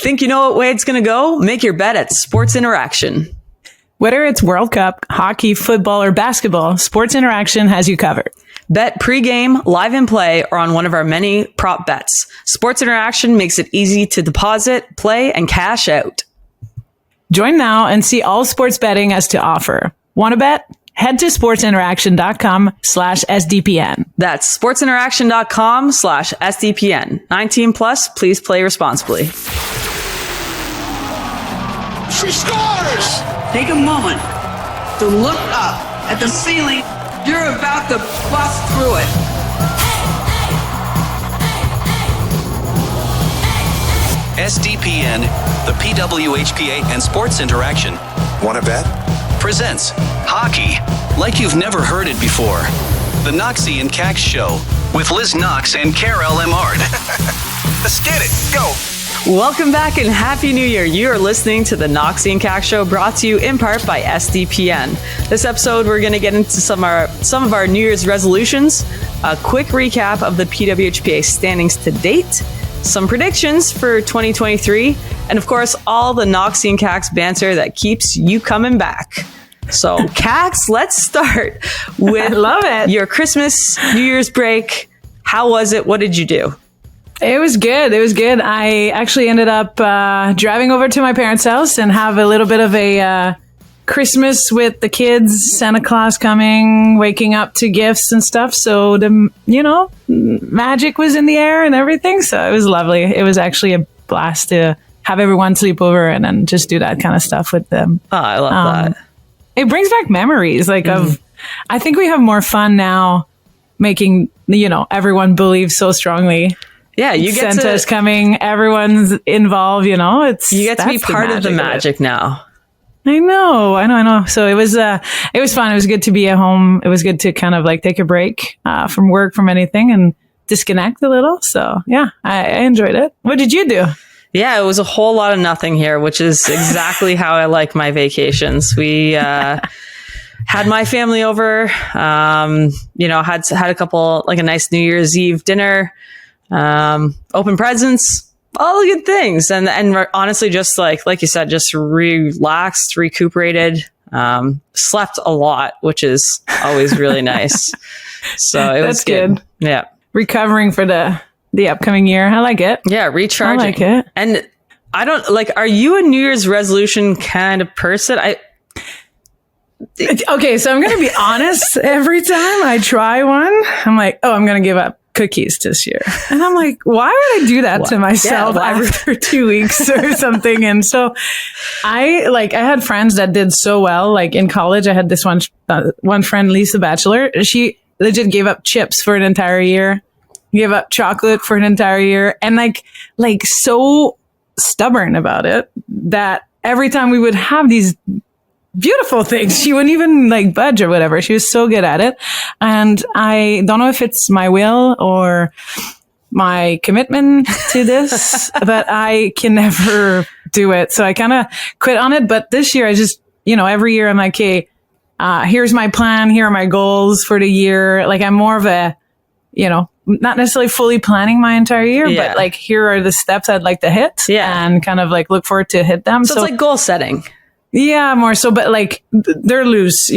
Think you know what way it's going to go? Make your bet at Sports Interaction. Whether it's World Cup, hockey, football, or basketball, Sports Interaction has you covered. Bet pregame, live in play, or on one of our many prop bets. Sports Interaction makes it easy to deposit, play, and cash out. Join now and see all sports betting has to offer. Want to bet? Head to sportsinteraction.com/SDPN. That's sportsinteraction.com/SDPN. 19 plus, please play responsibly. She scores! Take a moment to look up at the ceiling. You're about to bust through it. SDPN, the PWHPA, and Sports Interaction. Want to bet? Presents hockey like you've never heard it before. The Knoxy and Kax Show with Liz Knox and Karell Emard. Let's get it. Go. Welcome back and Happy New Year. You are listening to the Knoxy and Kax Show, brought to you in part by SDPN. This episode, we're going to get into some of our New Year's resolutions, a quick recap of the PWHPA standings to date, some predictions for 2023, and of course, all the Knoxy and Kax banter that keeps you coming back. So, Kax, let's start with I love it. Your Christmas, New Year's break. How was it? What did you do? It was good. It was good. I actually ended up driving over to my parents' house and have a little bit of a Christmas with the kids, Santa Claus coming, waking up to gifts and stuff. So magic was in the air and everything. So it was lovely. It was actually a blast to have everyone sleep over and then just do that kind of stuff with them. Oh, I love that. It brings back memories of, I think we have more fun now making, everyone believe so strongly. Yeah, you get Santa's coming, everyone's involved, you get to be part of the magic now. I know. So it was fun. It was good to be at home. It was good to kind of take a break from work, from anything, and disconnect a little. So yeah, I enjoyed it. What did you do? Yeah, it was a whole lot of nothing here, which is exactly how I like my vacations. We had my family over, had a couple, a nice New Year's Eve dinner, open presents, all the good things. And honestly, just like you said, just relaxed, recuperated, slept a lot, which is always really nice. So it was good. Yeah. Recovering for the upcoming year. I like it. Yeah. Recharging. I like it. And I don't are you a New Year's resolution kind of person? Okay. So I'm going to be honest. Every time I try one, I'm like, oh, I'm going to give up cookies this year. And I'm like, why would I do that to myself after 2 weeks or something? And so I had friends that did so well. In college, I had this one friend, Lisa Bachelor. She legit gave up chips for an entire year, gave up chocolate for an entire year, and so stubborn about it that every time we would have these beautiful things, she wouldn't even budge or whatever. She was so good at it. And I don't know if it's my will or my commitment to this, but I can never do it. So I kind of quit on it. But this year I just, every year I'm like, hey, here's my plan. Here are my goals for the year. I'm more of a, not necessarily fully planning my entire year, but here are the steps I'd like to hit and kind of look forward to hit them. So it's goal setting. Yeah, more so, but they're loose,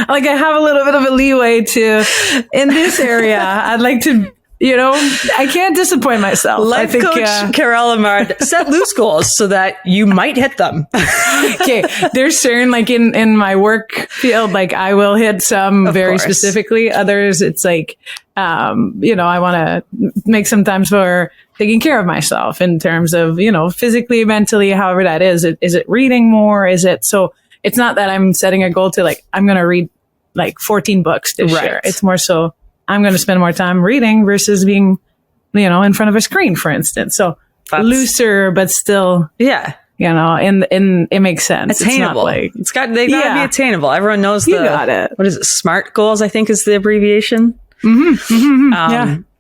I have a little bit of a leeway in this area. I'd like to, I can't disappoint myself. Life coach Karell Emard, set loose goals so that you might hit them. Okay. There's certain, in my work field, I will hit some very specifically. Others, it's I want to make some time for taking care of myself in terms of, physically, mentally, however that is. Is it reading more? Is it, so it's not that I'm setting a goal to I'm going to read 14 books this year. It's more so I'm going to spend more time reading versus being, in front of a screen, for instance. So looser, but still, and it makes sense. Attainable. They gotta be attainable. Everyone knows you got it. What is it? SMART goals, I think is the abbreviation.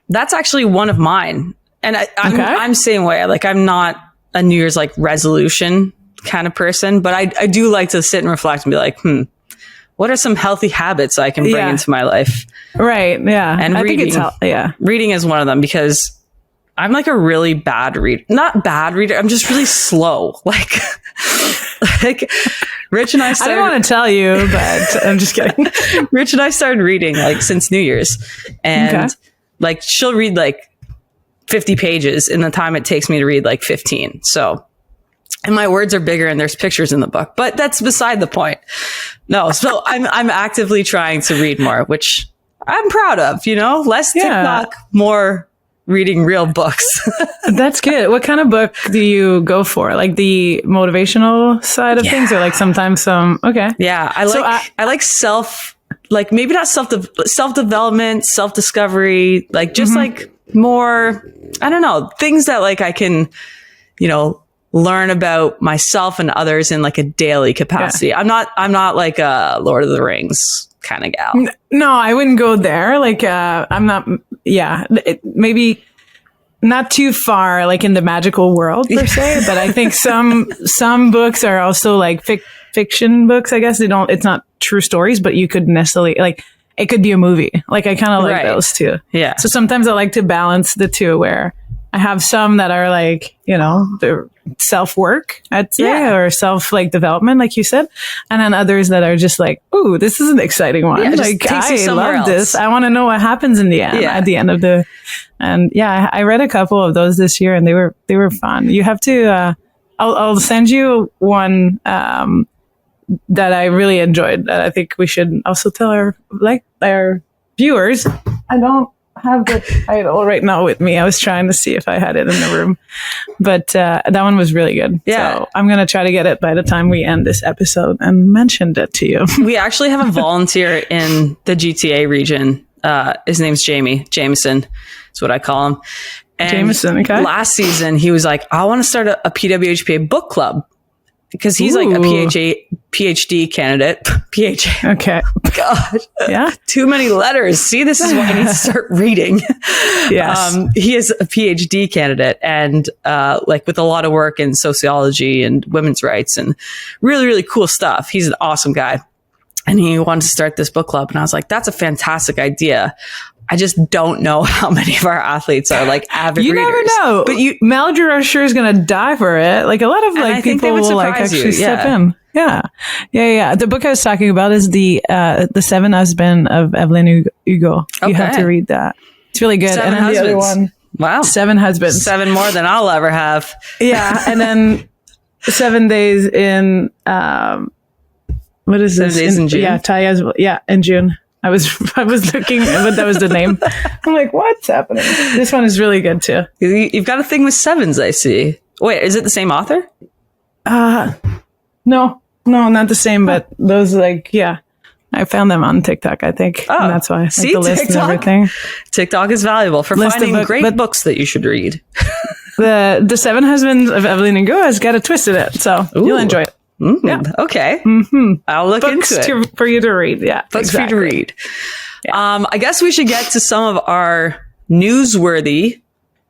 That's actually one of mine. And I'm same way. I'm not a New Year's resolution kind of person, but I do like to sit and reflect and be like, what are some healthy habits I can bring into my life? Right. Yeah. And reading, I think it's reading is one of them because I'm like a really bad reader. Not bad reader. I'm just really slow. Like Rich and I started. I don't want to tell you, but I'm just kidding. Rich and I started reading like since New Year's, and like she'll read like 50 pages in the time it takes me to read like 15. So, and my words are bigger and there's pictures in the book, but that's beside the point. No, so I'm actively trying to read more, which I'm proud of. Less TikTok, more reading real books. That's good. What kind of book do you go for? Like the motivational side of things, or like sometimes some? Okay. Yeah, I like like maybe not self-development, self-discovery, like just like more, I don't know, things that like I can, learn about myself and others in like a daily capacity. Yeah. I'm not like a Lord of the Rings kind of gal. No, I wouldn't go there. Like, I'm not, maybe not too far, like in the magical world per se, but I think some books are also like fiction books. I guess it's not true stories, but you could necessarily like, it could be a movie. Like I kind of like those too. Yeah. So sometimes I like to balance the two where I have some that are like, they're self-work, I'd say, or self like development, like you said. And then others that are just like, ooh, this is an exciting one. Yeah, like I love this. I want to know what happens in the end, at the end of I read a couple of those this year and they were fun. You have to, I'll send you one, that I really enjoyed that I think we should also tell our viewers. I don't have the title right now with me. I was trying to see if I had it in the room, but that one was really good. Yeah. So I'm going to try to get it by the time we end this episode and mentioned it to you. We actually have a volunteer in the GTA region. His name's Jameson. That's what I call him. And Jameson, okay. Last season, he was like, I want to start a PWHPA book club. Because he's like a PhD candidate. PhD. Okay. God. Yeah. Too many letters. See, this is why I need to start reading. Yes. He is a PhD candidate and like with a lot of work in sociology and women's rights and really, really cool stuff. He's an awesome guy. And he wanted to start this book club. And I was like, that's a fantastic idea. I just don't know how many of our athletes are like avid readers. You never know. But Maldry are sure is going to die for it. Like a lot of like people will like actually step in. Yeah. The book I was talking about is the Seven Husbands of Evelyn Hugo. You have to read that. It's really good. Seven and then Husbands. The other one. Wow. 7 Husbands. 7 more than I'll ever have. Yeah. And then 7 days in, what is this? 7 days in June. Yeah. Taya's, in June. I was looking, but that was the name. I'm like, what's happening? This one is really good too. You've got a thing with 7s, I see. Wait, is it the same author? No, not the same, but those I found them on TikTok, I think. Oh, and that's why. See, the list TikTok, and everything. TikTok is valuable for finding great books that you should read. The 7 Husbands of Evelyn Hugo has got a twist in it, so you'll enjoy it. Yeah. Okay. I'll look into it. For you to read. Yeah. Books for you to read. Yeah. I guess we should get to some of our newsworthy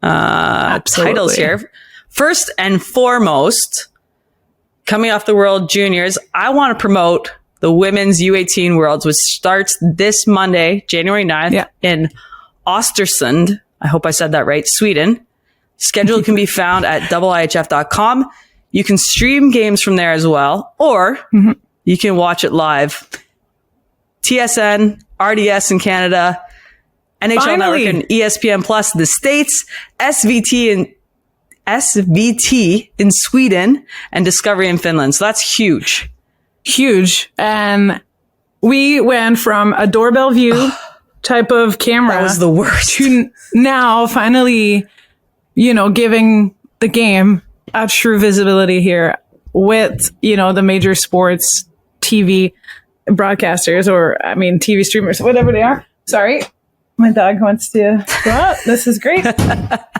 titles here. First and foremost, coming off the World Juniors, I want to promote the Women's U18 Worlds, which starts this Monday, January 9th in Östersund. I hope I said that right. Sweden. Schedule can be found at ihf.com. You can stream games from there as well, or you can watch it live. TSN, RDS in Canada, NHL Network and ESPN Plus in the States, SVT in Sweden, and Discovery in Finland. So that's huge. Huge. And we went from a doorbell view type of camera. That was the worst. To now finally, giving the game a true visibility here with, the major sports TV broadcasters or, TV streamers, whatever they are. Sorry. My dog wants to go out. This is great.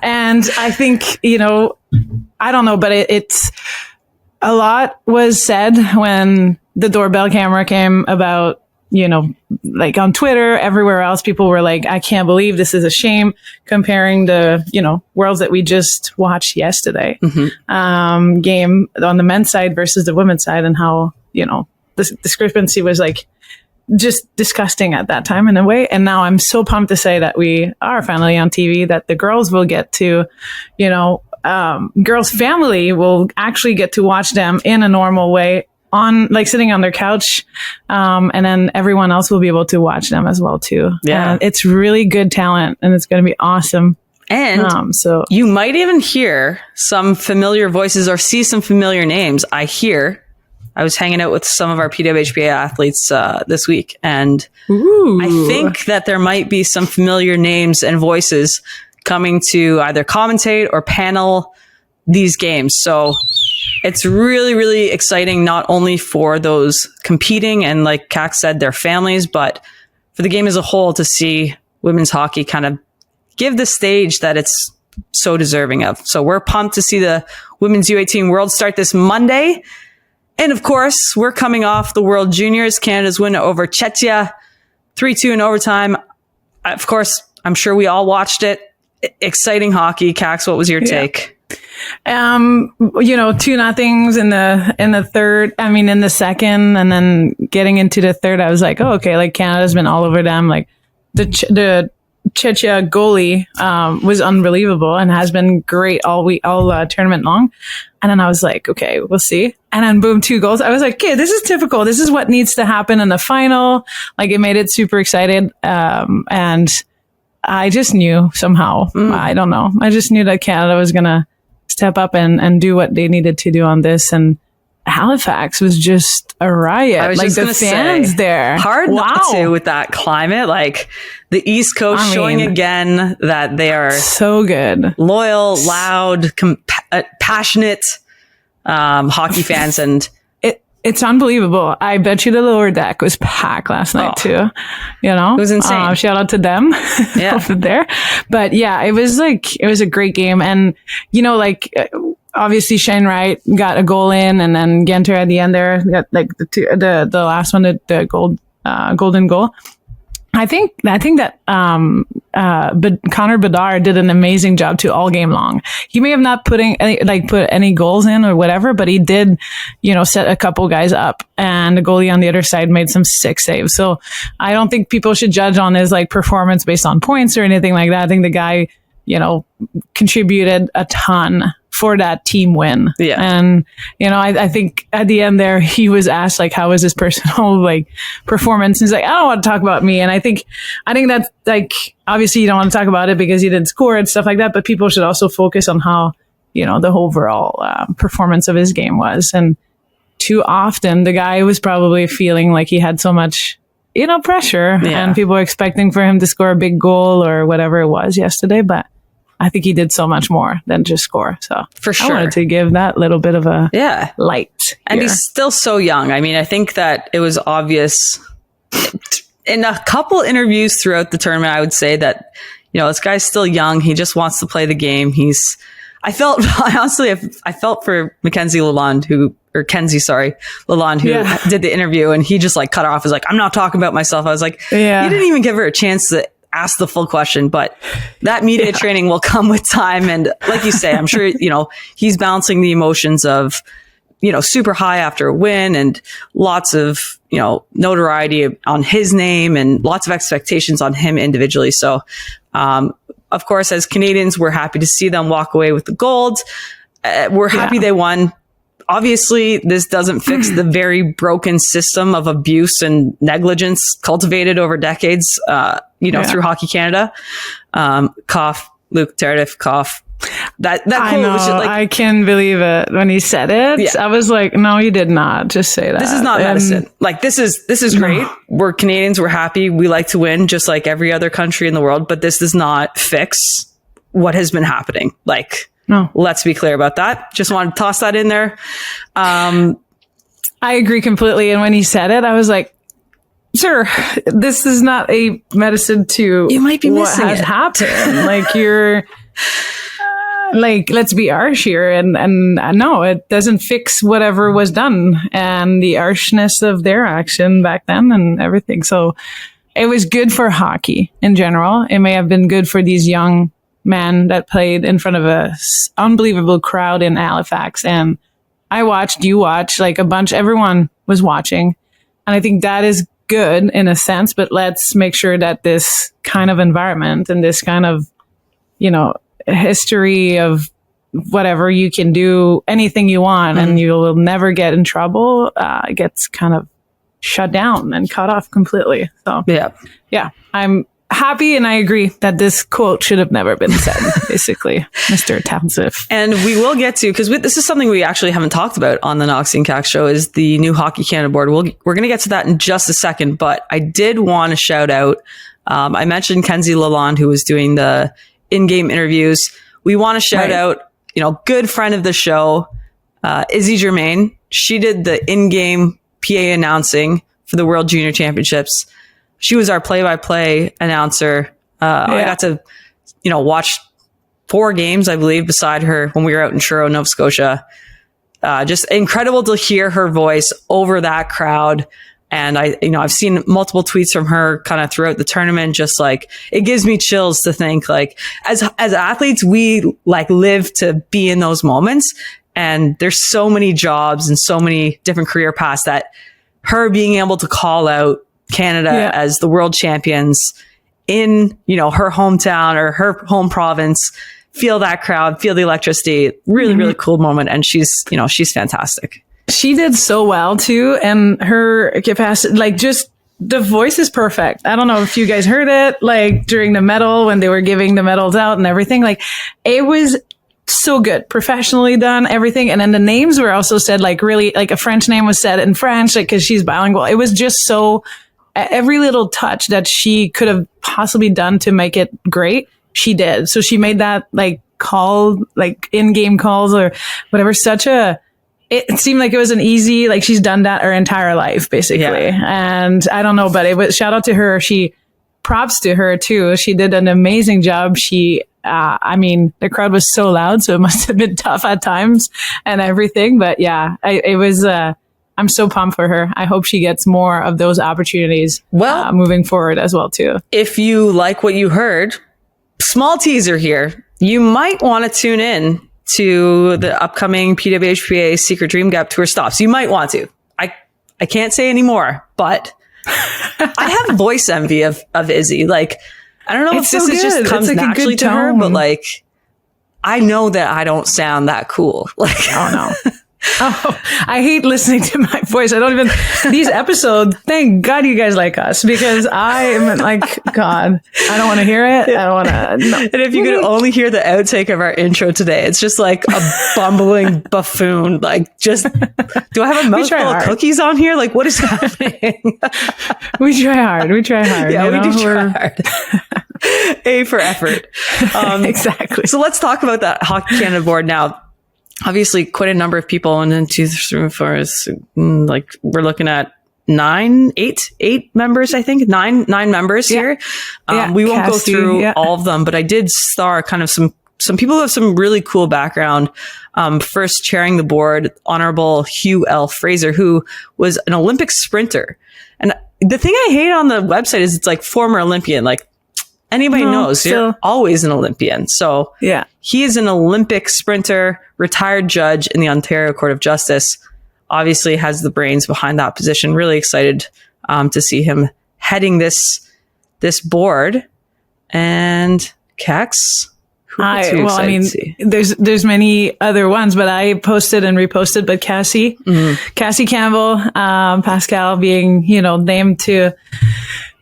And I think, I don't know, but it's a lot was said when the doorbell camera came about, like on Twitter, everywhere else, people were like, I can't believe this is a shame, comparing the, worlds that we just watched yesterday, game on the men's side versus the women's side, and how, the discrepancy was like just disgusting at that time in a way. And now I'm so pumped to say that we are finally on TV, that the girls will get to, girls' family will actually get to watch them in a normal way on like sitting on their couch. And then everyone else will be able to watch them as well too. Yeah. It's really good talent and it's going to be awesome. And so you might even hear some familiar voices or see some familiar names. I was hanging out with some of our PWHPA athletes this week, and I think that there might be some familiar names and voices coming to either commentate or panel these games. So it's really, really exciting, not only for those competing and, like Kax said, their families, but for the game as a whole to see women's hockey kind of give the stage that it's so deserving of. So we're pumped to see the Women's U18 World start this Monday. And of course, we're coming off the World Juniors, Canada's win over Czechia, 3-2 in overtime. Of course, I'm sure we all watched it. Exciting hockey. Kax, what was your take? 2-0 in the third, in the second, and then getting into the third, I was like, oh, okay, like Canada's been all over them. Like the Czechia goalie was unbelievable and has been great all tournament long. And then I was like, okay, we'll see. And then boom, 2 goals. I was like, okay, this is typical. This is what needs to happen in the final. Like, it made it super excited. And I just knew somehow, I don't know. I just knew that Canada was going to step up and do what they needed to do on this. And Halifax was just a riot. I was like just the fans there. Hard not to with that climate. Like the East Coast showing again that they are so good, loyal, loud, passionate hockey fans, and it's unbelievable. I bet you the lower deck was packed last night too. It was insane. Shout out to them over there. But yeah, it was a great game, and obviously Shane Wright got a goal in, and then Genter at the end there got like the last one, the golden goal. I think that Connor Bedard did an amazing job too all game long. He may have not put any goals in or whatever, but he did, set a couple guys up, and the goalie on the other side made some sick saves. So I don't think people should judge on his performance based on points or anything like that. I think the guy, contributed a ton for that team win. Yeah. And, I think at the end there, he was asked, how was his personal, performance? And he's like, I don't want to talk about me. And I think that's, obviously you don't want to talk about it because he didn't score and stuff like that, but people should also focus on how, the overall performance of his game was. And too often, the guy was probably feeling like he had so much, pressure, and people were expecting for him to score a big goal or whatever it was yesterday. But I think he did so much more than just score. So for sure, I wanted to give that little bit of a light. And he's still so young. I mean, I think that it was obvious in a couple interviews throughout the tournament. I would say that, this guy's still young. He just wants to play the game. I felt for Kenzie Lalonde, who did the interview, and he just cut her off. He's like, I'm not talking about myself. I was like, you didn't even give her a chance to ask the full question, but that media training will come with time. And like you say, I'm sure, he's balancing the emotions of, super high after a win and lots of, notoriety on his name and lots of expectations on him individually. So, of course, as Canadians, we're happy to see them walk away with the gold. We're happy they won. Obviously, this doesn't fix the very broken system of abuse and negligence cultivated over decades, through Hockey Canada. Cough, Luke Tardif, cough. That quote I know, was just I can believe it when he said it. Yeah. I was like, no, you did not just say that. This is not medicine. This is great. We're Canadians. We're happy. We like to win just like every other country in the world, but this does not fix what has been happening. No, let's be clear about that. Just wanted to toss that in there. I agree completely. And when he said it, I was like, sir, this is not a medicine to you might be missing what has happened. You're let's be harsh here. And no, it doesn't fix whatever was done and the harshness of their action back then and everything. So it was good for hockey in general. It may have been good for these young men that played in front of a unbelievable crowd in Halifax. And I watched, you watched, a bunch, everyone was watching. And I think that is good in a sense, but let's make sure that this kind of environment and this kind of, history of whatever you can do anything you want and you will never get in trouble, gets kind of shut down and cut off completely. So yeah, I'm happy and I agree that this quote should have never been said, basically, Mr. Townsif. And we will get to, because this is something we actually haven't talked about on the Knoxy and Kax show, is the new Hockey Canada board. We're going to get to that in just a second, but I did want to shout out, I mentioned Kenzie Lalonde, who was doing the in-game interviews. We want to shout out, good friend of the show, Izzy Germain. She did the in-game PA announcing for the World Junior Championships. She was our play-by-play announcer. I got to, watch 4 games, I believe, beside her when we were out in Truro, Nova Scotia. Just incredible to hear her voice over that crowd. And I've seen multiple tweets from her kind of throughout the tournament. Just like, it gives me chills to think, like, as athletes, we live to be in those moments. And there's so many jobs and so many different career paths that her being able to call out Canada as the world champions in, her hometown or her home province, feel that crowd, feel the electricity, really, really cool moment. And she's fantastic. She did so well too. And her capacity, just the voice is perfect. I don't know if you guys heard it, during the medal, when they were giving the medals out and everything, it was so good, professionally done, everything. And then the names were also said, really, a French name was said in French, because she's bilingual. It was just so, every little touch that she could have possibly done to make it great, she did. So she made that call, in-game calls or whatever, it seemed like it was an easy, she's done that her entire life, basically. Yeah. And I don't know, but it was, shout out to her. Props to her too. She did an amazing job. The crowd was so loud, so it must have been tough at times and everything. But yeah, it was, I'm so pumped for her. I hope she gets more of those opportunities moving forward as well too. If you like what you heard, small teaser here, you might want to tune in to the upcoming PWHPA Secret Dream Gap Tour stops. You might want to. I can't say any more, but I have voice envy of Izzy. I don't know if this just comes naturally to her, but I know that I don't sound that cool. Oh no. Oh, I hate listening to my voice. I don't even, these episodes, thank God you guys like us, because I am God, I don't want to hear it. I don't want to, no. And if you could only hear the outtake of our intro today, it's just a bumbling buffoon. Do I have a mouthful of cookies on here? What is happening? We try hard. Yeah, we do try hard. A for effort. Exactly. So let's talk about that Hockey Canada board now. Obviously, quite a number of people, and then 2, 3, 4, we're looking at 8 members, I think, nine members here. We won't go through all of them, but I did star kind of some people who have some really cool background. First chairing the board, Honorable Hugh L. Fraser, who was an Olympic sprinter. And the thing I hate on the website is it's former Olympian, anybody knows you're always an Olympian. So he is an Olympic sprinter, retired judge in the Ontario Court of Justice. Obviously has the brains behind that position. Really excited to see him heading this board. And Kax, there's many other ones, but I posted and reposted. But Cassie Campbell, Pascal being named to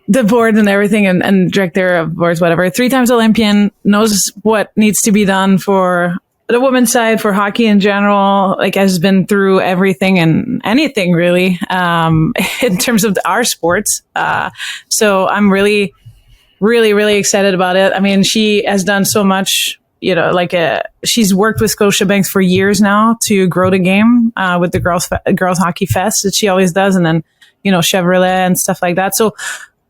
the board and everything, and director of boards, whatever. 3 times Olympian, knows what needs to be done for the women's side, for hockey in general, has been through everything and anything really, in terms of our sports. So I'm really, really, really excited about it. I mean, she has done so much, she's worked with Scotiabank for years now to grow the game, with the girls hockey fest that she always does. And then, Chevrolet and stuff like that. So,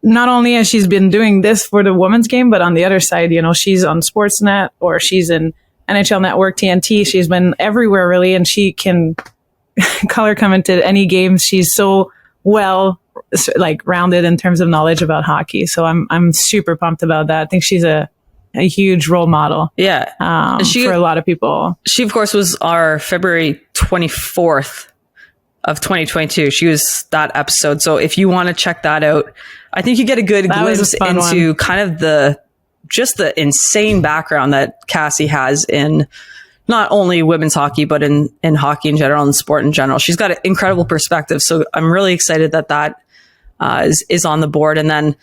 not only has she been doing this for the women's game, but on the other side, she's on Sportsnet or she's in NHL Network, TNT. She's been everywhere really, and she can color come into any game. She's so well rounded in terms of knowledge about hockey. So I'm super pumped about that. I think she's a huge role model. Yeah. For a lot of people. She of course was our February 24th of 2022. She was that episode. So if you want to check that out, I think you get a good glimpse into kind of the insane background that Cassie has in not only women's hockey, but in hockey in general and sport in general. She's got an incredible perspective. So I'm really excited that is on the board. And then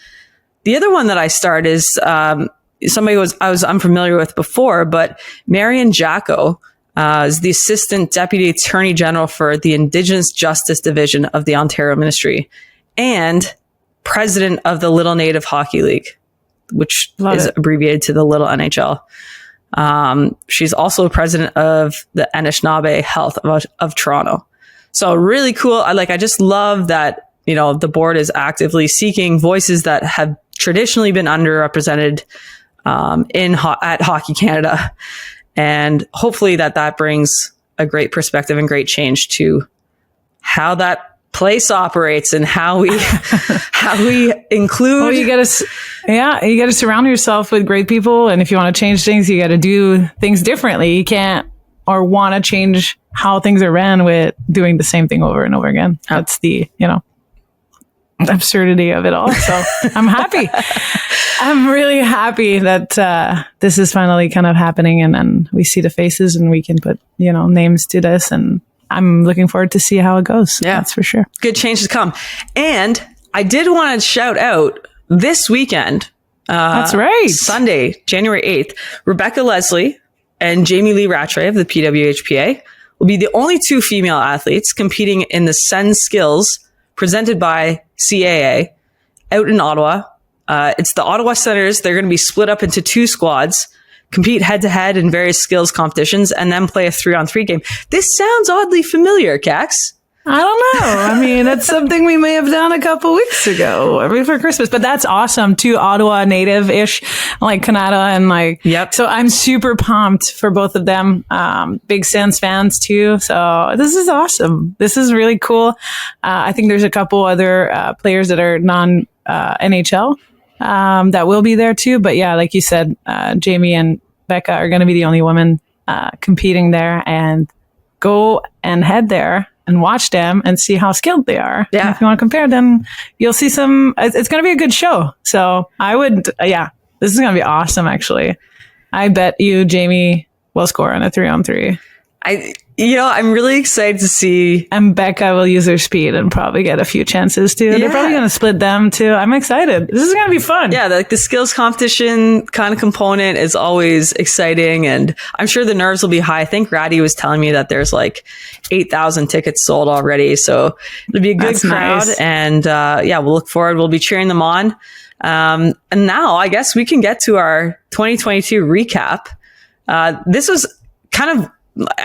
the other one that I start is somebody I was unfamiliar with before, but Marian Jacko is the Assistant Deputy Attorney General for the Indigenous Justice Division of the Ontario Ministry and President of the Little Native Hockey League, which is abbreviated to the Little NHL. She's also president of the Anishinaabe Health of Toronto. So really cool. I just love that, the board is actively seeking voices that have traditionally been underrepresented at Hockey Canada. And hopefully that brings a great perspective and great change to how that place operates and how we include. Well, you got to surround yourself with great people. And if you want to change things, you got to do things differently. You can't or want to change how things are ran with doing the same thing over and over again. That's the, absurdity of it all. So I'm happy. I'm really happy that this is finally kind of happening, and we see the faces and we can put, names to this, and I'm looking forward to see how it goes. Yeah, that's for sure. Good change to come. And I did want to shout out this weekend. That's right. Sunday, January 8th, Rebecca Leslie and Jamie Lee Rattray of the PWHPA will be the only two female athletes competing in the Send Skills presented by CAA out in Ottawa. It's the Ottawa Senators. They're going to be split up into two squads, compete head-to-head in various skills competitions, and then play a 3-on-3 game. This sounds oddly familiar, Kax. I don't know. I mean, that's something we may have done a couple weeks ago, before Christmas. But that's awesome. Two Ottawa native-ish, like Canada, and Yep. So I'm super pumped for both of them. Big Sens fans too. So this is awesome. This is really cool. I think there's a couple other players that are non-NHL that will be there too. But yeah, like you said, Jamie and Becca are going to be the only women competing there, and go and head there and watch them and see how skilled they are. Yeah. And if you want to compare them, you'll see it's going to be a good show. So I would, this is going to be awesome. Actually, I bet you Jamie will score on a 3-on-3. I'm really excited to see. And Becca will use her speed and probably get a few chances too. Yeah. They're probably going to split them too. I'm excited. This is going to be fun. Yeah, the skills competition kind of component is always exciting, and I'm sure the nerves will be high. I think Ratty was telling me that there's 8,000 tickets sold already, so it'll be a good crowd. Nice. And we'll look forward. We'll be cheering them on. And now I guess we can get to our 2022 recap. This was kind of,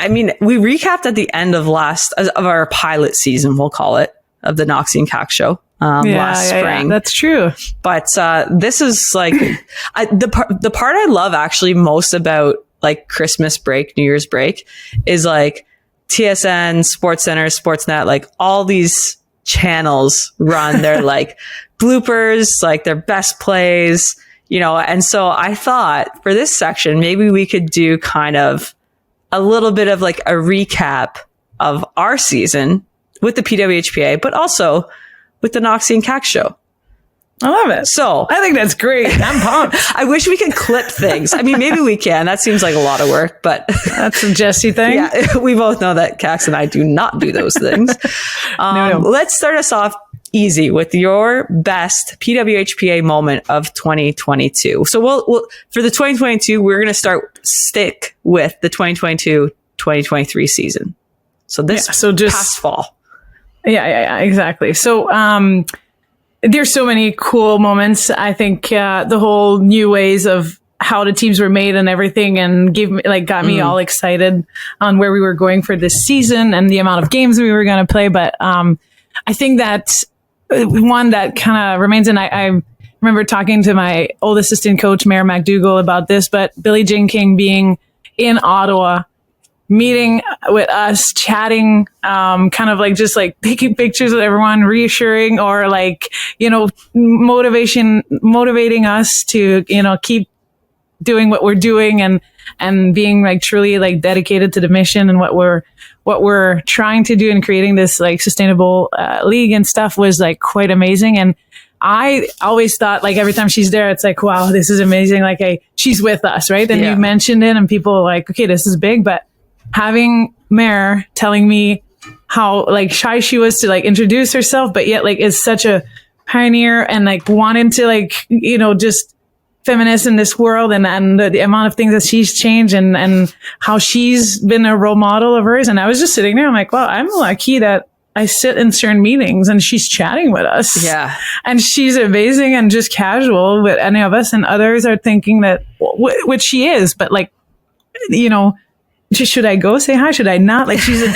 we recapped at the end of our pilot season, we'll call it, of the Knoxy and Kax show last spring. Yeah, that's true. But this is the part I love actually most about Christmas break, New Year's break, is TSN, SportsCenter, Sportsnet, all these channels run their bloopers, their best plays, and so I thought for this section, maybe we could do kind of a little bit of a recap of our season with the PWHPA, but also with the Knoxy and Kax show. I love it. So I think that's great. I'm pumped. I wish we could clip things. Maybe we can. That seems like a lot of work, but that's a Jesse thing. Yeah, we both know that Kax and I do not do those things. No. Let's start us off easy with your best PWHPA moment of 2022. So we'll for the 2022, we're going to stick with the 2022-2023 season. So just past fall. Yeah, exactly. So, there's so many cool moments. I think, the whole new ways of how the teams were made and everything, and got me all excited on where we were going for this season and the amount of games we were going to play. But, I think that one that kind of remains, and I remember talking to my old assistant coach, Mayor MacDougall, about this, but Billie Jean King being in Ottawa, meeting with us, chatting, kind of just taking pictures with everyone, reassuring or motivating us to, keep doing what we're doing. And and being like truly like dedicated to the mission and what we're trying to do in creating this like sustainable league and stuff was like quite amazing. And I always thought like every time she's there, it's like, wow, this is amazing. Like, she's with us, right? And you mentioned it and people are like, okay, this is big. But having Mare telling me how like shy she was to like introduce herself, but yet like is such a pioneer and like wanting to like, just feminist in this world and the amount of things that she's changed and how she's been a role model of hers. And I was just sitting there. I'm like, wow, I'm lucky that I sit in certain meetings and she's chatting with us. Yeah. And she's amazing and just casual with any of us. And others are thinking that, which she is, but like, should I go say hi? Should I not? Like, she's a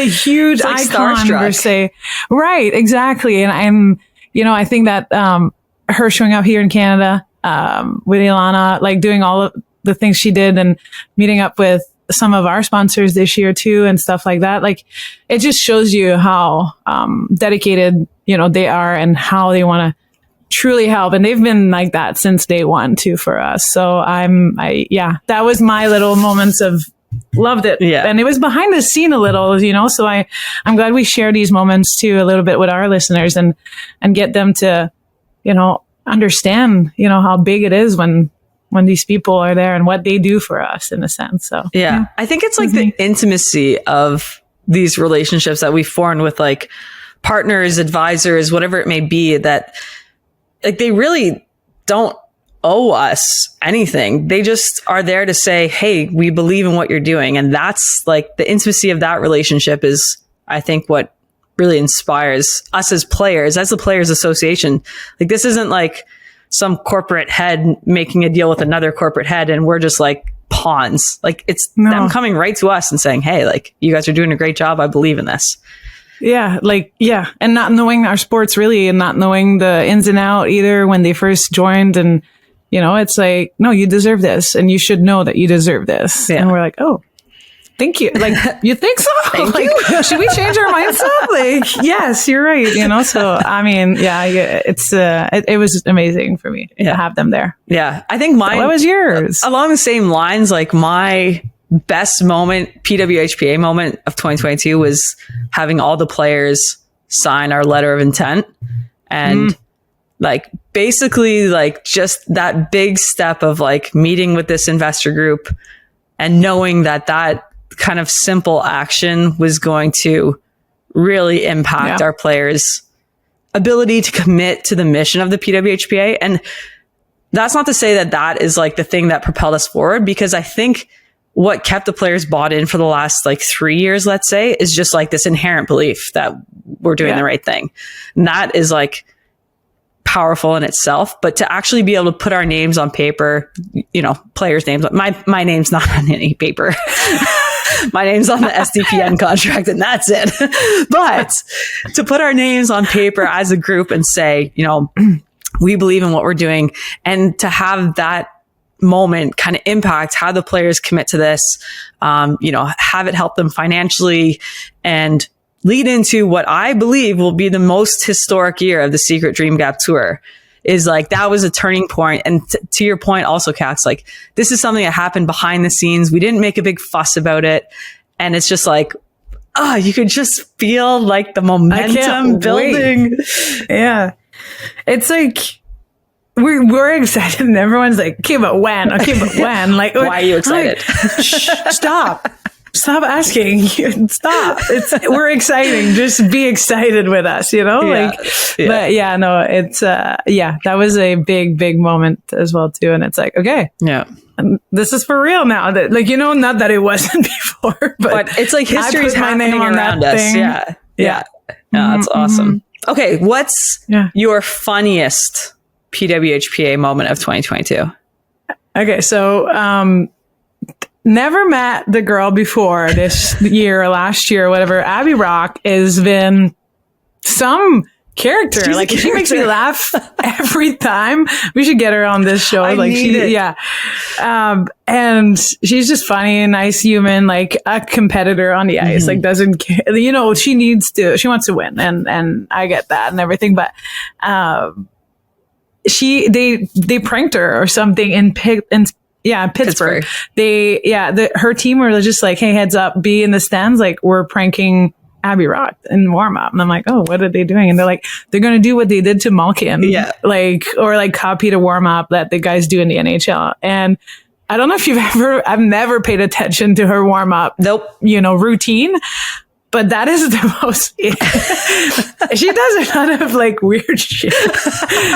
huge like icon starstruck. per se. Right. Exactly. And I think that, her showing up here in Canada, with Ilana, like doing all of the things she did and meeting up with some of our sponsors this year too and stuff like that. Like, it just shows you how, dedicated, they are and how they want to truly help. And they've been like that since day one too for us. So that was my little moments of loved it. Yeah. And it was behind the scene a little, so I'm glad we share these moments too, a little bit with our listeners and get them to, understand, how big it is when these people are there and what they do for us in a sense. So, yeah. I think it's like the intimacy of these relationships that we formed with like partners, advisors, whatever it may be, that like they really don't owe us anything. They just are there to say, hey, we believe in what you're doing. And that's like the intimacy of that relationship is, I think, what really inspires us as players, as the Players Association. Like, this isn't like some corporate head making a deal with another corporate head and we're just like pawns. Like, it's them coming right to us and saying, hey, like, you guys are doing a great job. I believe in this. Yeah. And not knowing our sports really and not knowing the ins and out either when they first joined. And, it's like, no, you deserve this and you should know that you deserve this. Yeah. And we're like, oh, thank you. Like, you think so? Should we change our mindset? Like, yes, you're right. So, I mean, it was amazing for me to have them there. Yeah. I think mine. What was yours? Along the same lines, like my best moment, PWHPA moment of 2022 was having all the players sign our letter of intent. And like, basically like just that big step of like meeting with this investor group and knowing that kind of simple action was going to really impact our players' ability to commit to the mission of the PWHPA. And that's not to say that is like the thing that propelled us forward, because I think what kept the players bought in for the last like 3 years, let's say, is just like this inherent belief that we're doing the right thing. And that is like powerful in itself, but to actually be able to put our names on paper, players' names, my name's not on any paper. My name's on the SDPN contract and that's it. But to put our names on paper as a group and say, we believe in what we're doing, and to have that moment kind of impact how the players commit to this, have it help them financially and lead into what I believe will be the most historic year of the Secret Dream Gap Tour. Is like, that was a turning point. And to your point also, Kax, like, this is something that happened behind the scenes. We didn't make a big fuss about it. And it's just like, you could just feel like the momentum building. Wait. Yeah. It's like, we're excited and everyone's like, okay, but when? Like, why are you excited? Like, Stop asking. Stop. We're exciting. Just be excited with us, But yeah, no, it's, that was a big, big moment as well too. And it's like, okay. Yeah. This is for real now. That, like, not that it wasn't before, but it's like history's happening around us. Thing. Yeah. No, that's awesome. Okay. What's your funniest PWHPA moment of 2022? Okay. So, never met the girl before this year or last year or whatever. Abby Rock has been some character. She makes me laugh every time. We should get her on this show. And she's just funny and nice human, like a competitor on the ice, like doesn't care. She wants to win and I get that and everything. But, they pranked her or something Yeah, Pittsburgh. Her team were just like, hey, heads up, be in the stands. Like, we're pranking Abby Rock in warm up. And I'm like, oh, what are they doing? And they're like, they're going to do what they did to Malkin. Yeah. Or copy to warm up that the guys do in the NHL. And I don't know if I've never paid attention to her warm up. Nope. Routine. But that is the most, she does a lot of weird shit.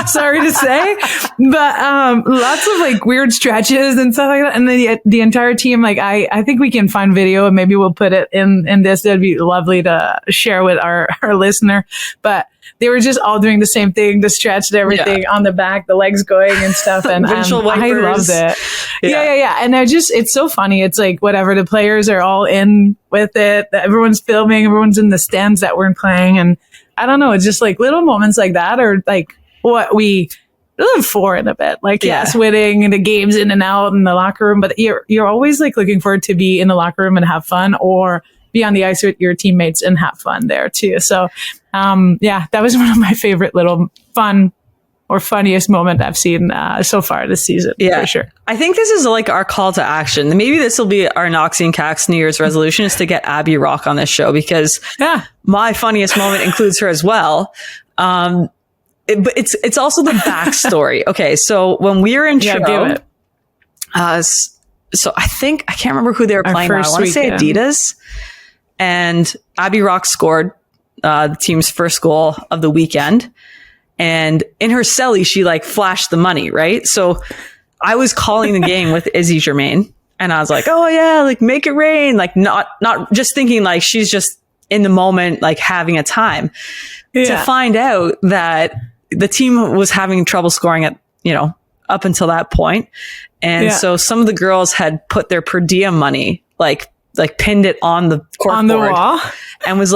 Sorry to say, but, lots of weird stretches and stuff like that. And then the entire team, I think we can find video and maybe we'll put it in this. That'd be lovely to share with our listener, but they were just all doing the same thing, the stretch and everything on the back, the legs going and stuff. And I loved it. Yeah. And it's so funny. It's whatever, the players are all in with it. Everyone's filming, everyone's in the stands that we're playing. And I don't know, it's just little moments like that are what we live for in a bit. Yes, winning and the games in and out in the locker room, but you're always looking forward to be in the locker room and have fun, or be on the ice with your teammates and have fun there too. So, that was one of my favorite little fun or funniest moment I've seen so far this season. Yeah, for sure. I think this is our call to action. Maybe this will be our Knoxy and Kax New Year's resolution, is to get Abby Rock on this show, because my funniest moment includes her as well. But it's also the backstory. Okay, so when we were in show, so I can't remember who they were playing. I want to say Adidas, and Abby Rock scored the team's first goal of the weekend. And in her celly, she flashed the money, right? So I was calling the game with Izzy Germain, and I was like, oh yeah, make it rain. Not just thinking she's just in the moment, having a time, to find out that the team was having trouble scoring at, up until that point. And so some of the girls had put their per diem money, pinned it on the corkboard, on the wall, and was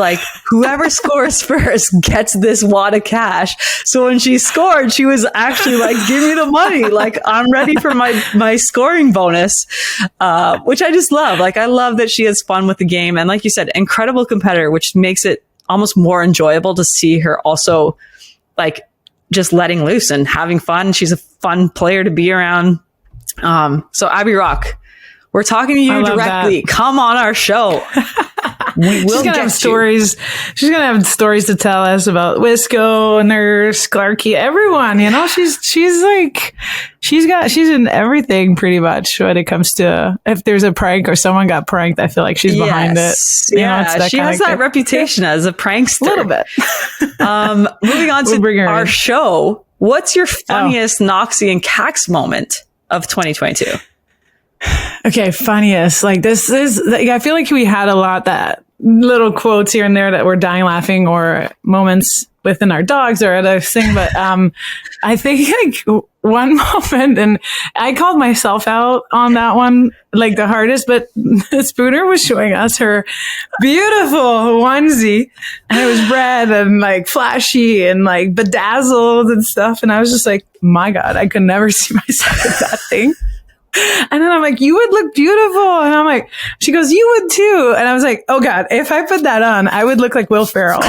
whoever scores first gets this wad of cash. So when she scored, she was actually give me the money. I'm ready for my scoring bonus, which I just love. I love that she has fun with the game. And like you said, incredible competitor, which makes it almost more enjoyable to see her also just letting loose and having fun. She's a fun player to be around. So Abby Rock, we're talking to you directly. Come on our show. We will get stories. She's going to have stories to tell us about Wisco, Nurse, Clarky, everyone. She's in everything pretty much when it comes to if there's a prank or someone got pranked. I feel like she's behind it. She has that reputation as a prankster. A little bit. Moving on to our show. What's your funniest Knoxy and Kax moment of 2022? Okay, funniest. This is, I feel like we had a lot that little quotes here and there that were dying laughing, or moments within our dogs or other thing. But I think one moment, and I called myself out on that one, the hardest, but Spooner was showing us her beautiful onesie, and it was red and flashy and bedazzled and stuff. And I was just my God, I could never see myself with that thing. And then I'm like, you would look beautiful. And I'm like, she goes, you would too. And I was like, oh God, if I put that on, I would look like Will Ferrell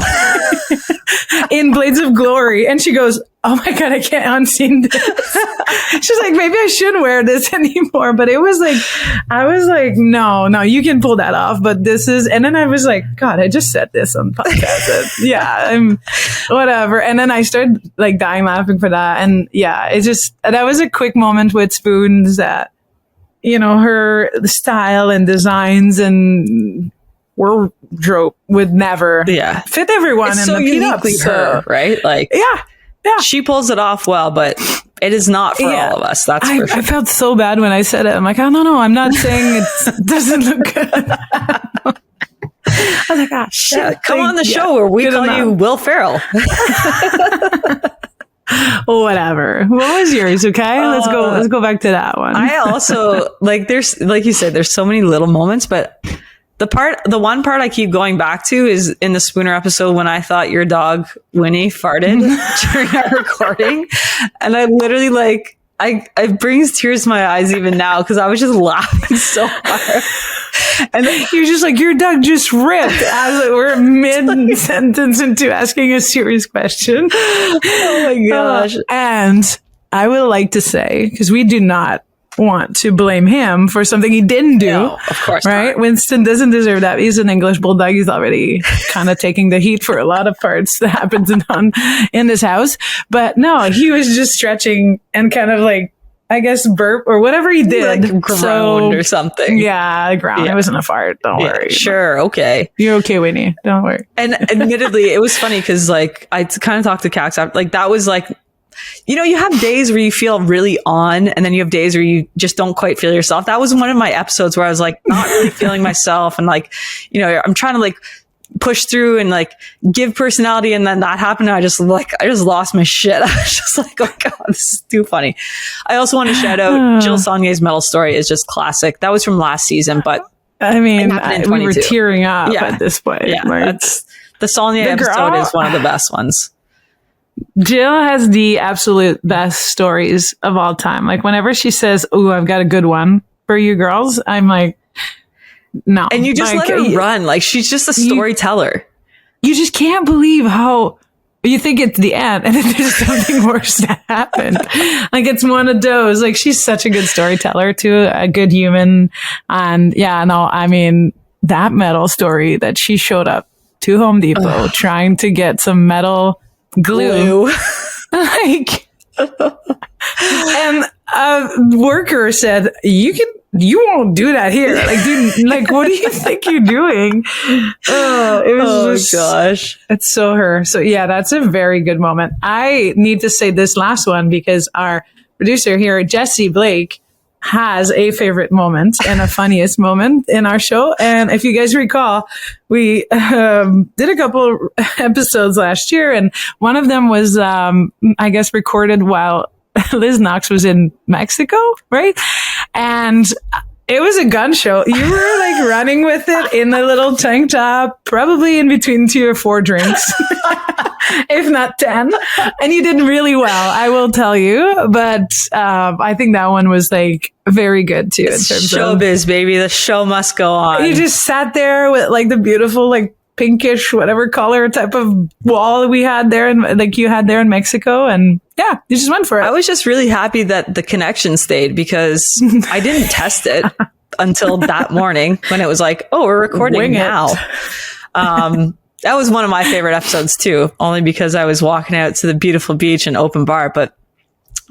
in Blades of Glory. And she goes, oh my God, I can't unseen this. She's like, maybe I shouldn't wear this anymore. But it was I was like, no, you can pull that off. But this is, and then I was like, God, I just said this on the podcast. I'm whatever. And then I started dying laughing for that. And that was a quick moment with Spoons that, her style and designs and wardrobe would never fit everyone. It's in so the uniquely her, right? Yeah. She pulls it off well, but it is not for all of us. That's for sure. I felt so bad when I said it. I'm like, oh, no, I'm not saying it doesn't look good. I was like, ah, shit. Come on the show where we call you Will Ferrell. Whatever. What was yours? Okay. Let's go back to that one. I also there's, like you said, there's so many little moments, but the one part I keep going back to is in the Spooner episode when I thought your dog Winnie farted during our recording. And I literally it brings tears to my eyes even now, because I was just laughing so hard. And then you're just your dog just ripped as we're mid-sentence into asking a serious question. Oh my gosh. And I would like to say, because we do not want to blame him for something he didn't do. No, of course right? not. Winston doesn't deserve that. He's an English bulldog. He's already kind of taking the heat for a lot of parts that happens in this house. But no, he was just stretching and kind of like, I guess, burp or whatever he did. Like groaned or something. Yeah, ground. Yeah. It wasn't a fart. Don't worry. Sure. Okay. You're okay, Winnie. Don't worry. And admittedly, it was funny because like I kind of talked to Kax after, like that was like, you know, you have days where you feel really on and then you have days where you just don't quite feel yourself. That was one of my episodes where I was like not really feeling myself and like, you know, I'm trying to like push through and like give personality. And then that happened. And I just lost my shit. I was just like, oh God, this is too funny. I also want to shout out Jill Saulnier's medal story is just classic. That was from last season, but I mean, we were 22. tearing up at this point. Yeah, like, that's the Saulnier episode is one of the best ones. Jill has the absolute best stories of all time. Like whenever she says, "Oh, I've got a good one for you girls," I'm like, no. And you just like, let her run. Like she's just a storyteller. You just can't believe how you think it's the end and then there's something worse that happened. Like it's one of those. Like she's such a good storyteller too, a good human. And yeah, no, I mean that metal story that she showed up to Home Depot trying to get some metal glue. Like, and a worker said, you won't do that here. Like, dude, like, what do you think you're doing? It was gosh. It's so her. So yeah, that's a very good moment. I need to say this last one because our producer here, Jesse Blake, has a favorite moment and a funniest moment in our show. And if you guys recall, we did a couple episodes last year, and one of them was, I guess, recorded while Liz Knox was in Mexico, right? And it was a gun show. You were like running with it in a little tank top, probably in between 2 or 4 drinks, if not 10. And you did really well, I will tell you. But I think that one was like very good too. In terms of showbiz, baby. The show must go on. You just sat there with like the beautiful, like pinkish, whatever color type of wall we had there, and like you had there in Mexico, and yeah, you just went for it. I was just really happy that the connection stayed because I didn't test it until that morning when it was like, oh, we're recording Wing it. now. That was one of my favorite episodes too, only because I was walking out to the beautiful beach and open bar, but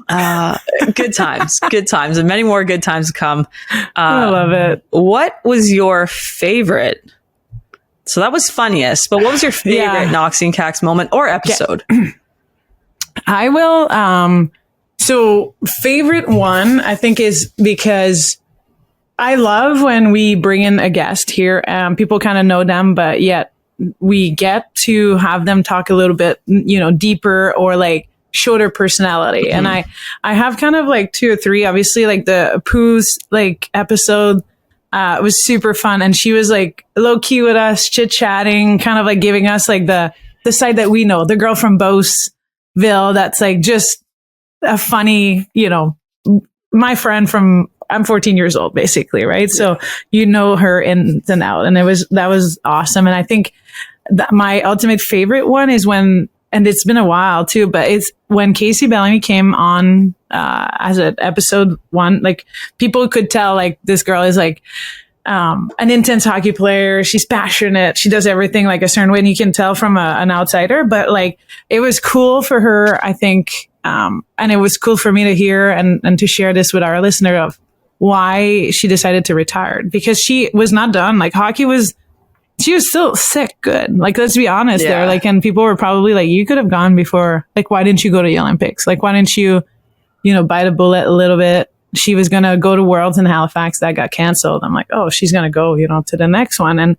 good times, and many more good times to come. I love it. What was your favorite? So that was funniest, but what was your favorite Knoxy Kax moment or episode? I will, so favorite one, I think, is because I love when we bring in a guest here. People kind of know them, but yet we get to have them talk a little bit, you know, deeper or like shorter personality. Mm-hmm. And I have kind of like 2 or 3, obviously, like the Pooh's like episode. It was super fun. And she was like low key with us, chit chatting, kind of like giving us like the side that we know, the girl from Beauceville. That's like just a funny, you know, my friend from, I'm 14 years old, basically. Right. So you know her ins and out. And that was awesome. And I think that my ultimate favorite one is when, and it's been a while too, but it's when Casey Bellamy came on, as an episode 1, like people could tell like this girl is like, an intense hockey player. She's passionate. She does everything like a certain way. And you can tell from an outsider, but like it was cool for her, I think. And it was cool for me to hear and to share this with our listener of why she decided to retire, because she was not done. Like she was still sick good. Like, let's be honest there. Like, and people were probably like, you could have gone before. Like, why didn't you go to the Olympics? Like, why didn't you, you know, bite a bullet a little bit? She was going to go to Worlds in Halifax. That got canceled. I'm like, oh, she's going to go, you know, to the next one. And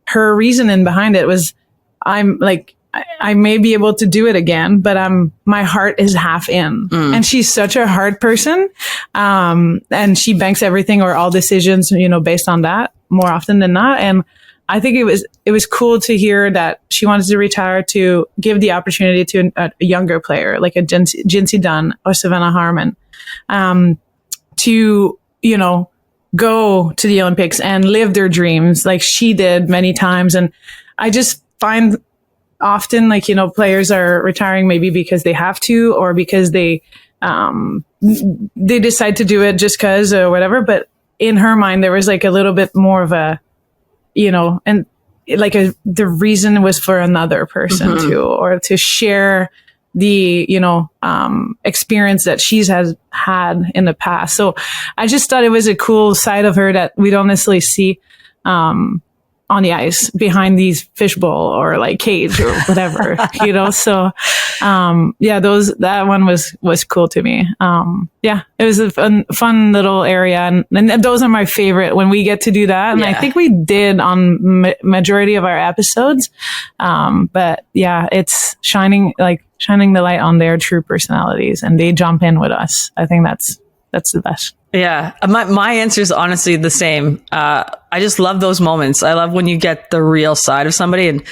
her reasoning behind it was, I'm like, I may be able to do it again, but my heart is half in. And she's such a hard person. And she banks everything or all decisions, you know, based on that more often than not. And I think it was cool to hear that she wanted to retire to give the opportunity to a younger player like a Jinsey Dunn or Savannah Harmon, to, you know, go to the Olympics and live their dreams like she did many times. And I just find often like, you know, players are retiring maybe because they have to or because they, they decide to do it just cause or whatever. But in her mind, there was like a little bit more of a, and like the reason was for another person too, or to share the, experience that she's had in the past. So I just thought it was a cool side of her that we don't necessarily see, on the ice behind these fishbowl or like cage or whatever, So, that one was cool to me. It was a fun little area. And those are my favorite when we get to do that. And I think we did on majority of our episodes. But yeah, it's shining the light on their true personalities and they jump in with us. I think that's the best. Yeah. My answer is honestly the same. I just love those moments. I love when you get the real side of somebody. And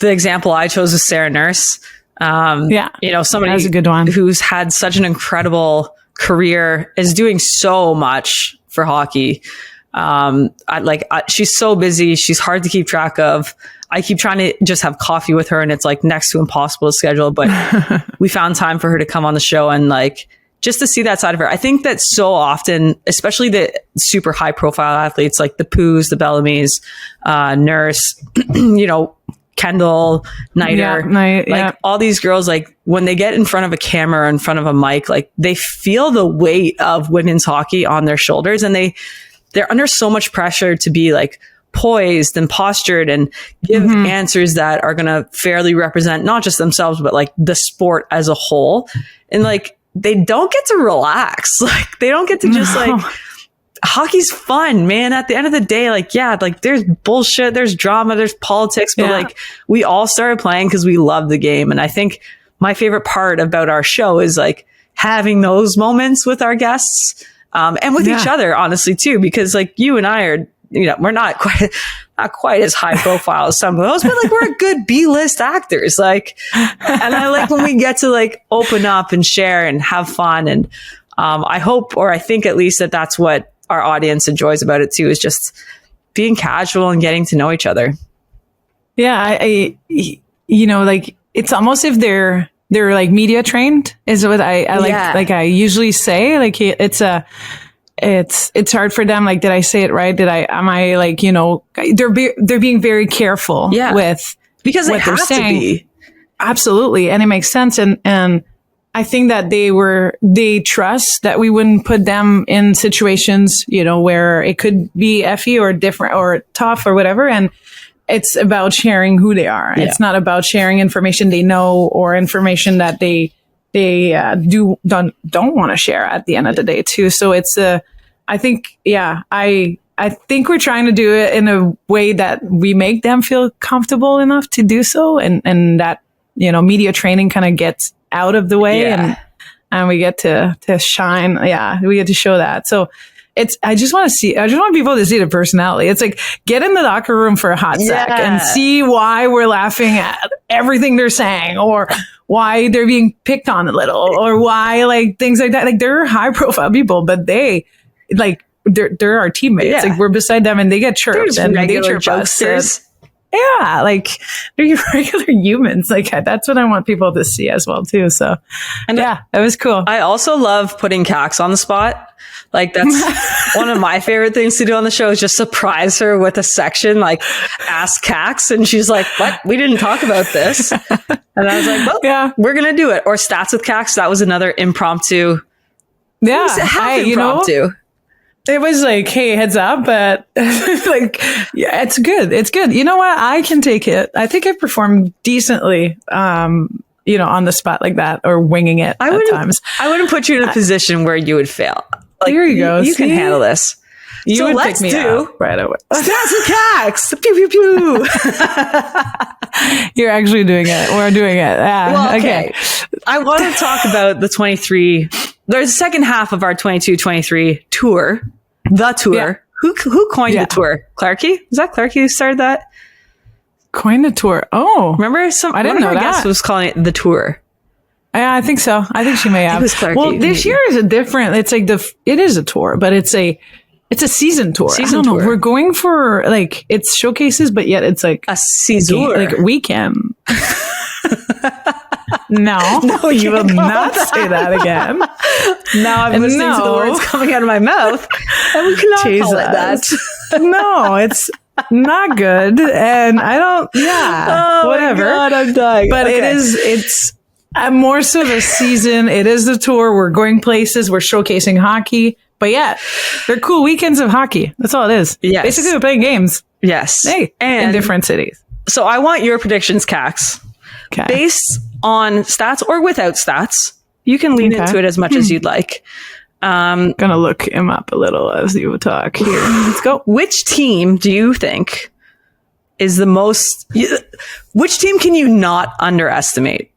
the example I chose was Sarah Nurse. Somebody that's a good one. Who's had such an incredible career, is doing so much for hockey. She's so busy. She's hard to keep track of. I keep trying to just have coffee with her and it's like next to impossible to schedule, but we found time for her to come on the show and just to see that side of her. I think that so often, especially the super high profile athletes like the Poos, the Bellamy's, Nurse, Kendall, Niter, all these girls, when they get in front of a camera or in front of a mic, they feel the weight of women's hockey on their shoulders and they're under so much pressure to be poised and postured and give answers that are going to fairly represent not just themselves, but the sport as a whole. And they don't get to relax. They don't get to just hockey's fun, man. At the end of the day, there's bullshit, there's drama, there's politics, but we all started playing because we love the game. And I think my favorite part about our show is having those moments with our guests, and with each other, honestly, too, because you and I are, we're not quite as high profile as some of those, but we're good B-list actors. And I like when we get to open up and share and have fun. And I hope, or I think at least that's what our audience enjoys about it too, is just being casual and getting to know each other. Yeah. It's almost if they're media trained is what I like I usually say, it's hard for them. Did I say it right? They're being very careful with because what they're saying. To be. Absolutely. And it makes sense. And I think that they trust that we wouldn't put them in situations, where it could be effy or different or tough or whatever. And it's about sharing who they are. Yeah. It's not about sharing information they know or information that they don't want to share at the end of the day too. So it's I think we're trying to do it in a way that we make them feel comfortable enough to do so. And that, media training kind of gets out of the way and we get to shine. Yeah. We get to show that. So I just want people to see the personality. It's get in the locker room for a hot sec and see why we're laughing at everything they're saying or why they're being picked on a little or why things like that. They're high profile people, but they're our teammates. We're beside them and they get chirped and they chirp us. Yeah, they're regular humans. That's what I want people to see as well too. So, and it was cool. I also love putting Kax on the spot. That's one of my favorite things to do on the show is just surprise her with a section Ask Kax, and she's like, "What? We didn't talk about this." And I was like, "Well, we're gonna do it." Or Stats with Kax. That was another impromptu. Yeah, impromptu. It was hey, heads up, but it's good. It's good. You know what? I can take it. I think I performed decently, on the spot like that or winging it at times. I wouldn't put you in a position where you would fail. Here you go. You can handle this. You would pick me out right away. Stats with Kax. Pew, pew, pew. You're actually doing it. We're doing it. Yeah. Well, okay. I want to talk about the 23. There's a second half of our 22-23 tour. The tour. Yeah. Who coined the tour? Clarky? Is that Clarky who started that? Coined the tour. Oh. Remember I didn't know that. Guest was calling it the tour. Yeah, I think so. I think she may have. It was Clarky. Well, this year is a different. It's it is a tour, but it's a season tour. I don't know. We're going for it's showcases, but yet it's a season weekend. No, you will not say that again. Now I'm listening to the words coming out of my mouth, and we cannot call it that. No, it's not good, and I don't. Yeah, whatever. My God, I'm dying. But Okay. it's more so the season. It is the tour. We're going places. We're showcasing hockey. But yeah, they're cool weekends of hockey. That's all it is. Yes. Basically, we're playing games. Yes, Hey, in and different cities. so I want your predictions, Kax, Okay. based on stats or without stats. You can lean Okay. into it as much as you'd like. Gonna look him up a little as you talk. Here, let's go. Which team do you think is the most? Which team can you not underestimate?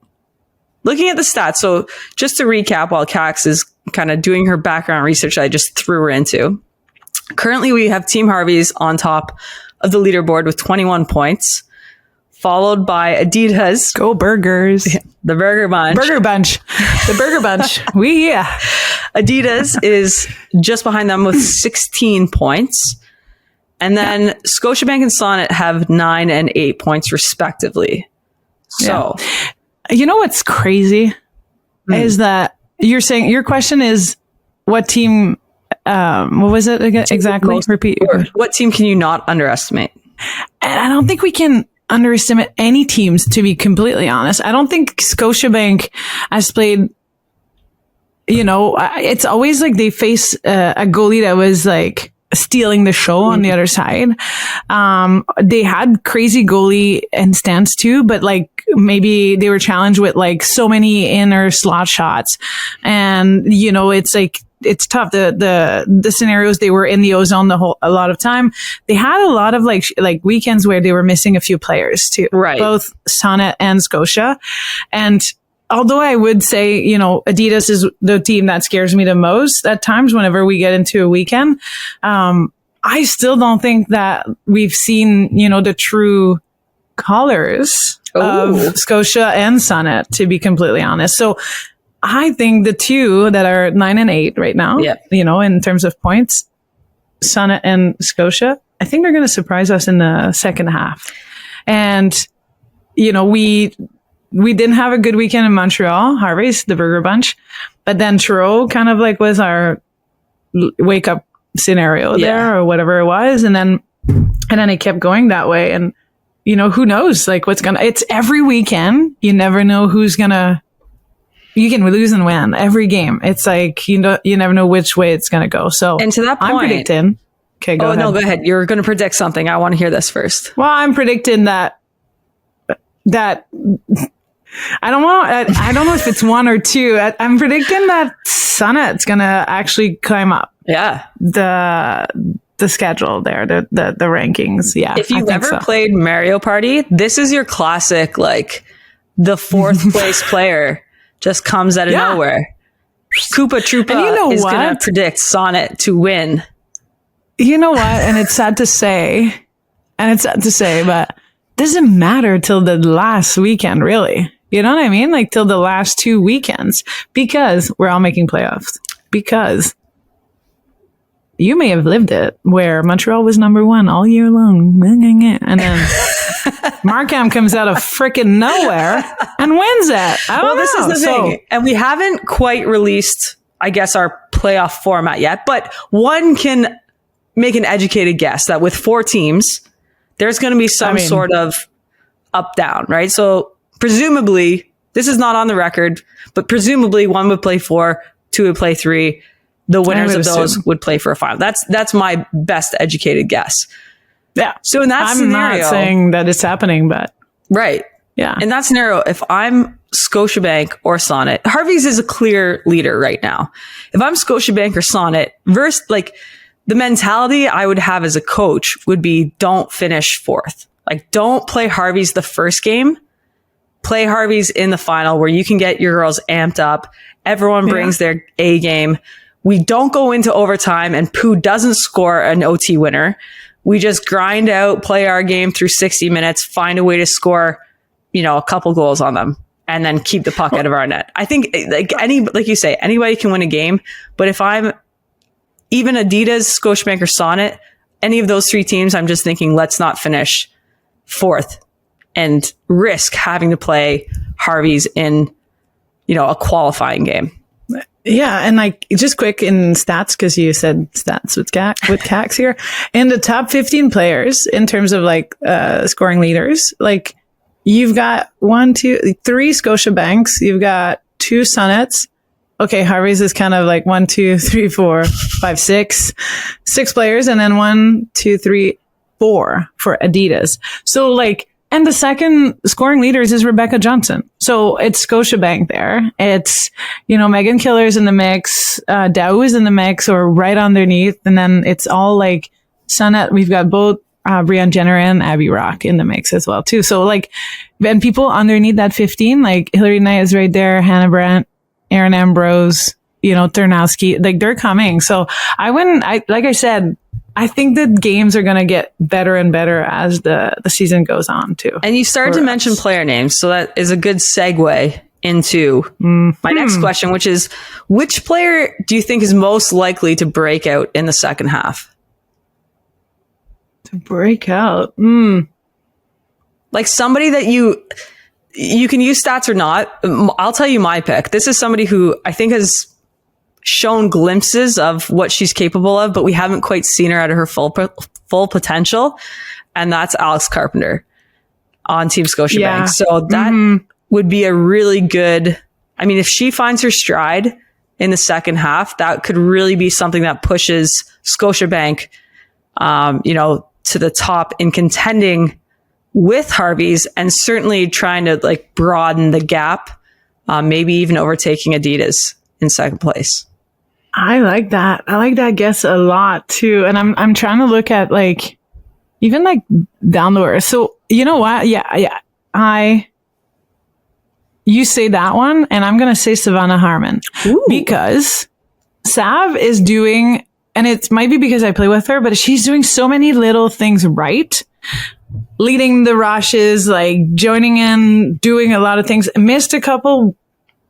Looking at the stats. So just to recap, while Kax is kind of doing her background research, I just threw her into. Currently, we have Team Harvey's on top of the leaderboard with 21 points, followed by Adidas, Go Burgers. the Burger Bunch. Burger Bunch. The Burger Bunch. Yeah. Adidas is just behind them with 16 points. And then Scotiabank and Sonnet have 9 and 8 points respectively. So, You know what's crazy is that you're saying your question is what team? What was it again? Exactly. Repeat. or what team can you not underestimate? And I don't think we can underestimate any teams, to be completely honest. I don't think Scotiabank has played, it's always like they face a goalie that was like stealing the show on the other side. They had crazy goalie instance too, but like maybe they were challenged with like so many inner slot shots. And, it's like, it's tough. The scenarios, they were in the ozone a lot of time. They had a lot of like weekends where they were missing a few players too. Right. Both Sonnet and Scotia. And although I would say, Adidas is the team that scares me the most at times whenever we get into a weekend. I still don't think that we've seen, the true colors of Scotia and Sonnet, to be completely honest. So I think the two that are 9 and 8 right now, in terms of points, Sonnet and Scotia, I think they're going to surprise us in the second half. And, we didn't have a good weekend in Montreal, Harvey's, the Burger Bunch, but then Truro kind of like was our wake up scenario there or whatever it was. And then it kept going that way. And, who knows, like it's every weekend. You never know you can lose and win every game. It's like, you never know which way it's going to go. So, And to that point, I'm predicting. Okay, go ahead. No, go ahead. You're going to predict something. I want to hear this first. Well, I'm predicting that I don't know if it's one or two. I'm predicting that Sonnet's going to actually climb up. Yeah. The schedule there, the rankings. Yeah. If you've ever played Mario Party, this is your classic, like the fourth place player just comes out of nowhere. Koopa Troopa is going to predict Sonnet to win. You know what? And it's sad to say, but doesn't matter till the last weekend, really. You know what I mean? Like till the last 2 weekends, because we're all making playoffs. Because you may have lived it where Montreal was number 1 all year long. And then Markham comes out of freaking nowhere and wins it. This is the thing. And we haven't quite released, I guess, our playoff format yet, but one can make an educated guess that with 4 teams, there's going to be some sort of up down, right? So presumably, this is not on the record, but presumably one would play 4, 2 would play 3. The winners of those would play for a final. That's my best educated guess. Yeah. So in that scenario, I'm not saying that it's happening, but right. Yeah. In that scenario, if I'm Scotiabank or Sonnet, Harvey's is a clear leader right now. If I'm Scotiabank or Sonnet, versus like the mentality I would have as a coach would be don't finish 4th. Like don't play Harvey's the first game. Play Harvey's in the final where you can get your girls amped up. Everyone brings their A game. We don't go into overtime and Pooh doesn't score an OT winner. We just grind out, play our game through 60 minutes, find a way to score, a couple goals on them and then keep the puck out of our net. I think like you say, anybody can win a game, but if I'm even Adidas, Scotiabank or Sonnet, any of those 3 teams, I'm just thinking, let's not finish 4th and risk having to play Harvey's in a qualifying game. Yeah, and like just quick in stats, because you said stats with Kax here. In the top 15 players in terms of like scoring leaders, like you've got 3 Scotiabanks, you've got 2 Sonnets. Okay, Harvey's is kind of like 1, 2, 3, 4, 5, 6 players, and then 1, 2, 3, 4 for Adidas. So like, and the second scoring leaders is Rebecca Johnson. So it's Scotiabank there. It's, Megan Killer's in the mix, Dow is in the mix or right underneath. And then it's all like Sonnet. We've got both Brianne Jenner and Abby Rock in the mix as well too. So like, and people underneath that 15, like Hillary Knight is right there, Hannah Brandt, Erin Ambrose, Turnowski, like they're coming. So like I said, I think that games are going to get better and better as the season goes on too. And you started to mention player names. So that is a good segue into my next question, which is, which player do you think is most likely to break out in the second half? To break out? Like somebody that you can use stats or not. I'll tell you my pick. This is somebody who I think has shown glimpses of what she's capable of, but we haven't quite seen her at her full potential. And that's Alex Carpenter on Team Scotiabank. Yeah. So that would be a really good, if she finds her stride in the second half, that could really be something that pushes Scotiabank, to the top in contending with Harvey's and certainly trying to like broaden the gap, maybe even overtaking Adidas in second place. I like that. I like that guess a lot too. And I'm trying to look at like, even like down the way. So you know what? Yeah. You say that one and I'm going to say Savannah Harmon. Ooh. Because Sav is doing, and it might be because I play with her, but she's doing so many little things right. Leading the rushes, like joining in, doing a lot of things. Missed a couple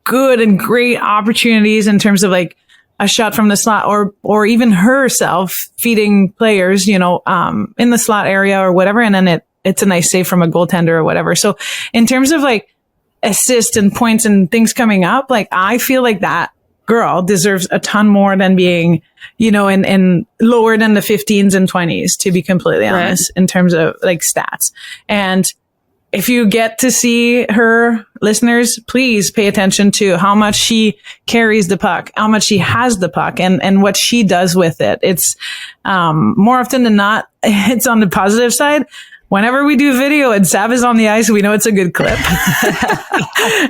good and great opportunities in terms of like a shot from the slot or even herself feeding players, in the slot area or whatever. And then it's a nice save from a goaltender or whatever. So in terms of like assists and points and things coming up, like I feel like that girl deserves a ton more than being, in lower than the 15s and 20s, to be completely honest, in terms of like stats. And if you get to see her, listeners, please pay attention to how much she carries the puck, how much she has the puck, and what she does with it. It's more often than not, it's on the positive side. Whenever we do video and Sav is on the ice, we know it's a good clip.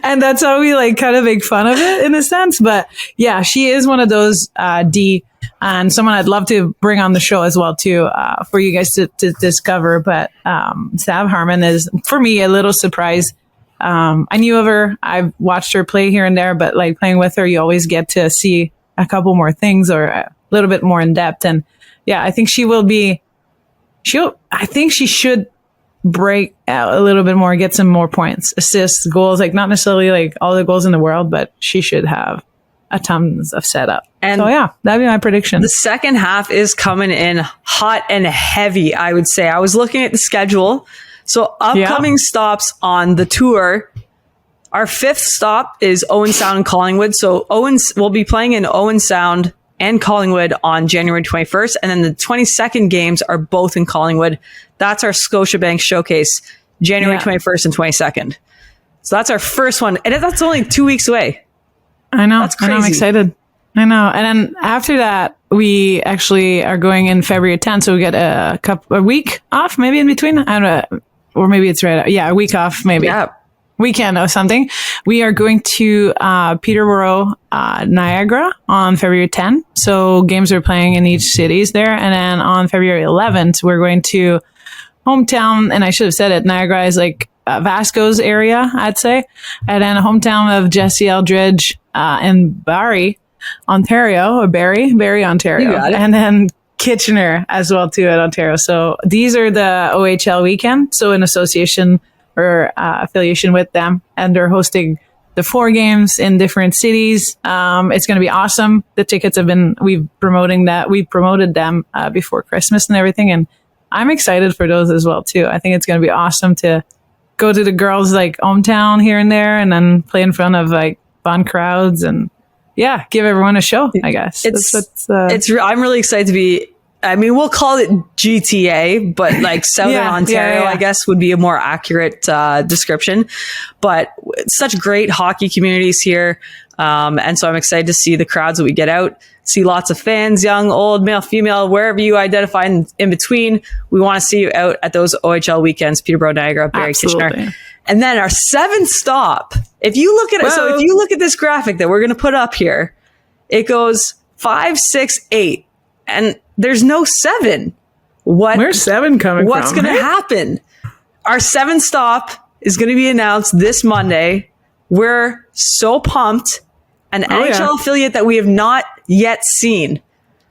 And that's how we like kind of make fun of it in a sense. But yeah, she is one of those D and someone I'd love to bring on the show as well too, for you guys to discover. But Sav Harmon is, for me, a little surprise. I knew of her. I've watched her play here and there, but like playing with her, you always get to see a couple more things or a little bit more in depth. And yeah, I think I think she should break out a little bit more, get some more points, assists, goals, like not necessarily like all the goals in the world, but she should have a tons of setup. And so yeah, that'd be my prediction. The second half is coming in hot and heavy, I would say. I was looking at the schedule. So upcoming stops on the tour. Our 5th stop is Owen Sound and Collingwood. So we'll be playing in Owen Sound and Collingwood on January 21st. And then the 22nd games are both in Collingwood. That's our Scotiabank Showcase, January 21st and 22nd. So that's our first one. And that's only 2 weeks away. I know. That's crazy. I'm excited. I know. And then after that, we actually are going in February 10th. So we get a week off, maybe in between. I don't know. Or maybe it's right. Yeah, a week off, maybe. Yeah. Weekend or something. We are going to Peterborough, Niagara on February 10th. So games are playing in each cities there. And then on February 11th, we're going to hometown. And I should have said it. Niagara is like Vasco's area, I'd say. And then a hometown of Jesse Eldridge in Barrie, Ontario, or Barrie, Ontario. And then Kitchener as well too at Ontario. So these are the OHL weekend. So in association or affiliation with them, and they're hosting the 4 games in different cities. It's going to be awesome. The tickets we've promoted them before Christmas and everything. And I'm excited for those as well too. I think it's going to be awesome to go to the girls like hometown here and there and then play in front of like fun crowds and give everyone a show, I guess. I'm really excited to be, I mean, we'll call it GTA, but like Southern Ontario, I guess would be a more accurate description. But such great hockey communities here. And so I'm excited to see the crowds that we get out, see lots of fans, young, old, male, female, wherever you identify in between. We want to see you out at those OHL weekends, Peterborough, Niagara, Barrie, Kitchener. And then our 7th stop, if you look at it, so if you look at this graphic that we're going to put up here, it goes 5, 6, 8, and there's no 7. Where's 7 coming What's going to happen? Our 7th stop is going to be announced this Monday. We're so pumped. An NHL affiliate that we have not yet seen.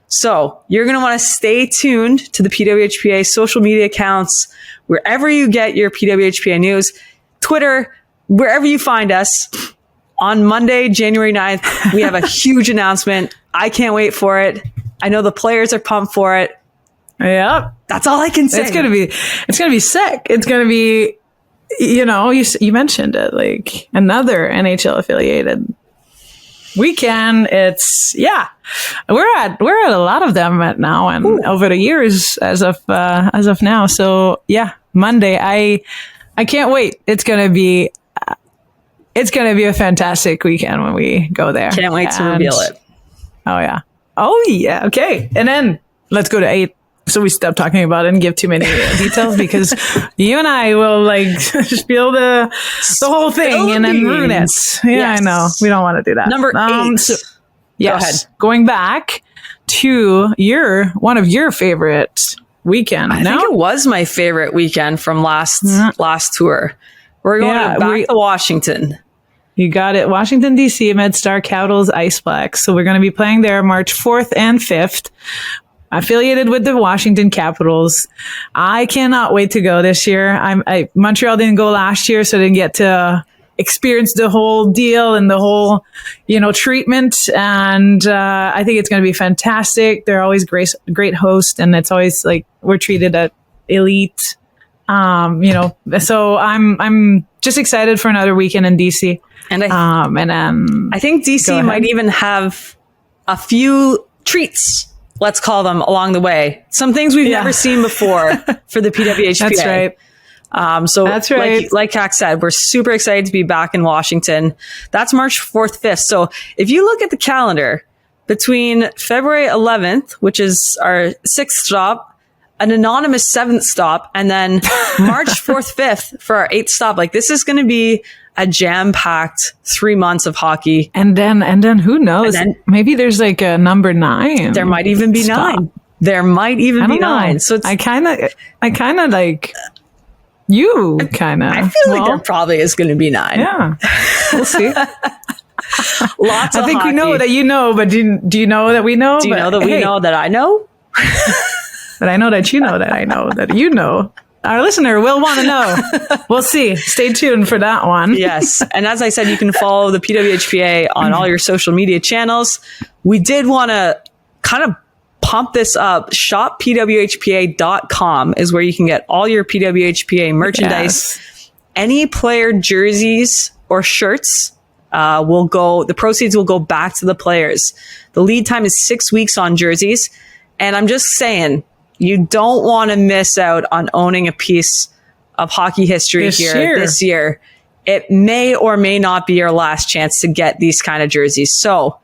So you're going to want to stay tuned to the PWHPA social media accounts, wherever you get your PWHPA news, Twitter, wherever you find us. On Monday, January 9th, we have a huge announcement. I can't wait for it. I know the players are pumped for it. Yep. That's all I can say. It's going to be sick. It's going to be, you mentioned it, like another NHL affiliated weekend. It's, we're at a lot of them now and over the years as of now. So Monday, I can't wait. It's going to be a fantastic weekend when we go there. Can't wait to reveal it. Oh yeah. Okay. And then let's go to 8. So we stop talking about it and give too many details because you and I will like spill the whole thing and then ruin it. Yeah, yes. I know. We don't want to do that. Number 8. Go ahead. Going back to one of your favorite weekend. I think it was my favorite weekend from last tour. We're going back to Washington. You got it. Washington, D.C., MedStar Capitals Iceplex. So we're going to be playing there March 4th and 5th. Affiliated with the Washington Capitals. I cannot wait to go this year. Montreal didn't go last year, so I didn't get to experience the whole deal and the whole, treatment. And I think it's going to be fantastic. They're always great hosts, and it's always like we're treated at elite. So I'm just excited for another weekend in DC. And I think DC might even have a few treats, let's call them, along the way. Some things we've never seen before for the PWHPA. That's right. That's right. Like Kax said, we're super excited to be back in Washington. That's March 4th, 5th. So if you look at the calendar between February 11th, which is our 6th stop, an anonymous 7th stop, and then March 4th, 5th for our 8th stop, like this is going to be a jam-packed 3 months of hockey. And then who knows? Maybe there's like a number 9. There might even be stop. 9. There might even be 9. So I kind of like you kind of. I feel like there probably is going to be 9. Yeah, we'll see. Lots of I think hockey. We know that you know, but do you know that we know? Do you know that we know that I know? But I know that you know that I know that you know. Our listener will want to know. We'll see. Stay tuned for that one. Yes. And as I said, you can follow the PWHPA on all your social media channels. We did want to kind of pump this up. ShopPWHPA.com is where you can get all your PWHPA merchandise. Yes. Any player jerseys or shirts the proceeds will go back to the players. The lead time is 6 weeks on jerseys. And I'm just saying, you don't want to miss out on owning a piece of hockey history this year. It may or may not be your last chance to get these kind of jerseys. So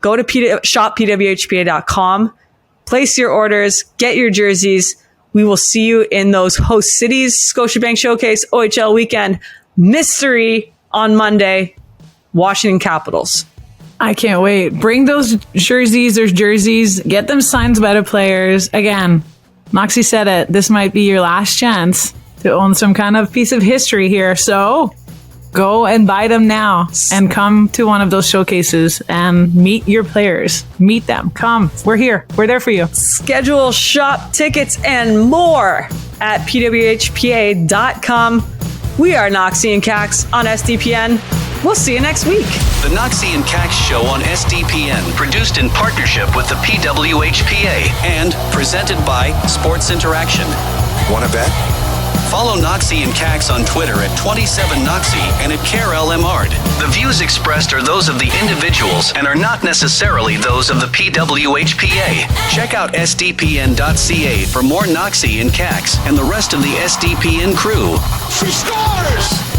go to shoppwhpa.com, place your orders, get your jerseys. We will see you in those host cities, Scotiabank Showcase, OHL weekend, mystery on Monday, Washington Capitals. I can't wait. Bring those jerseys. There's jerseys. Get them signed by the players. Again, Knoxy said it. This might be your last chance to own some kind of piece of history here. So go and buy them now and come to one of those showcases and meet your players. Meet them. Come. We're here. We're there for you. Schedule, shop, tickets, and more at pwhpa.com. We are Knoxy and Kax on SDPN. We'll see you next week. The Knoxy and Kax Show on SDPN, produced in partnership with the PWHPA and presented by Sports Interaction. Want to bet? Follow Knoxy and Kax on Twitter at 27Knoxy and at Karell Mard. The views expressed are those of the individuals and are not necessarily those of the PWHPA. Check out sdpn.ca for more Knoxy and Kax and the rest of the SDPN crew. She scores!